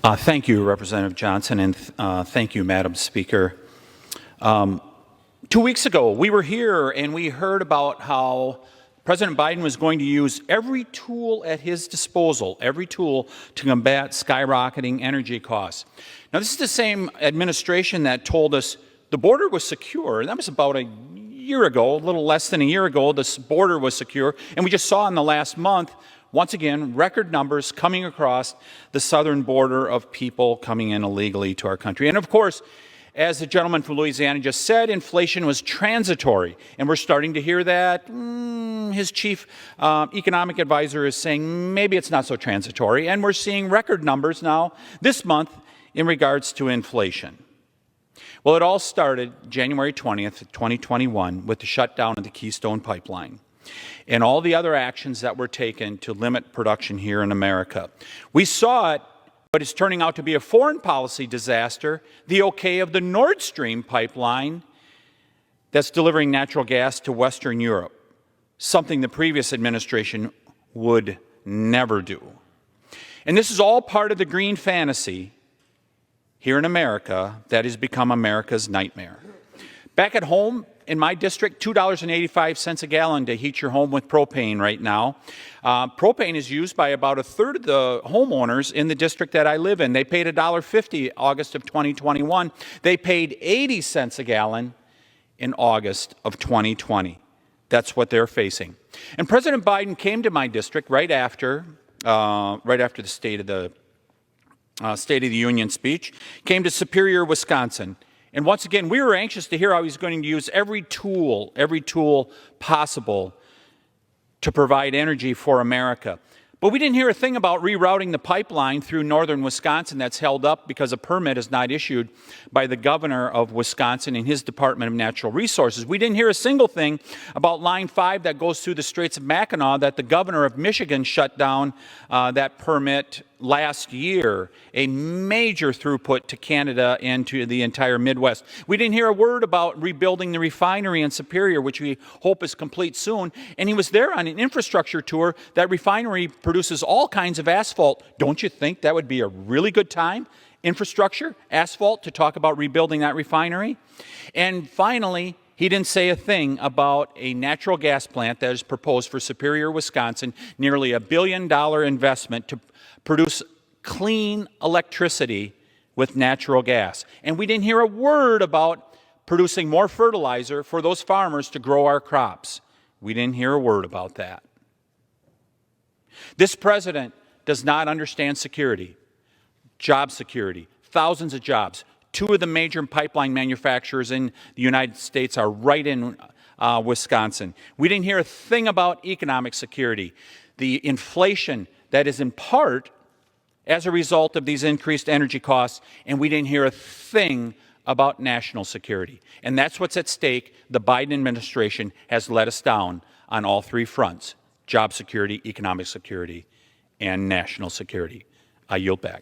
Thank you, Representative Johnson, and thank you, Madam Speaker. 2 weeks ago, we were here and we heard about how President Biden was going to use every tool at his disposal, every tool to combat skyrocketing energy costs. Now, this is the same administration that told us the border was secure, and that was about a year ago, a little less than a year ago, this border was secure, and we just saw in the last month, once again, record numbers coming across the southern border of people coming in illegally to our country. And of course, as the gentleman from Louisiana just said, inflation was transitory, and we're starting to hear that his chief economic advisor is saying maybe it's not so transitory, and we're seeing record numbers now this month in regards to inflation. Well, it all started January 20th, 2021 with the shutdown of the Keystone Pipeline and all the other actions that were taken to limit production here in America. We saw it, but it's turning out to be a foreign policy disaster, the okay of the Nord Stream pipeline that's delivering natural gas to Western Europe, something the previous administration would never do. And this is all part of the green fantasy here in America that has become America's nightmare. Back at home, in my district, $2.85 a gallon to heat your home with propane right now. Propane is used by about a third of the homeowners in the district that I live in. They paid $1.50 August of 2021. They paid 80 cents a gallon in August of 2020. That's what they're facing. And President Biden came to my district right after the State of the Union speech, came to Superior, Wisconsin. And once again, we were anxious to hear how he's going to use every tool possible to provide energy for America. But we didn't hear a thing about rerouting the pipeline through northern Wisconsin that's held up because a permit is not issued by the governor of Wisconsin and his Department of Natural Resources. We didn't hear a single thing about Line 5 that goes through the Straits of Mackinac that the governor of Michigan shut down that permit last year, a major throughput to Canada and to the entire Midwest. We didn't hear a word about rebuilding the refinery in Superior, which we hope is complete soon. And he was there on an infrastructure tour. That refinery produces all kinds of asphalt. Don't you think that would be a really good time? Infrastructure, asphalt, to talk about rebuilding that refinery. And finally, he didn't say a thing about a natural gas plant that is proposed for Superior, Wisconsin, nearly $1 billion investment to produce clean electricity with natural gas. And we didn't hear a word about producing more fertilizer for those farmers to grow our crops. We didn't hear a word about that. This president does not understand security, job security, thousands of jobs. Two of the major pipeline manufacturers in the United States are right in Wisconsin. We didn't hear a thing about economic security, the inflation that is in part as a result of these increased energy costs, and we didn't hear a thing about national security. And that's what's at stake. The Biden administration has let us down on all three fronts: job security, economic security, and national security. I yield back.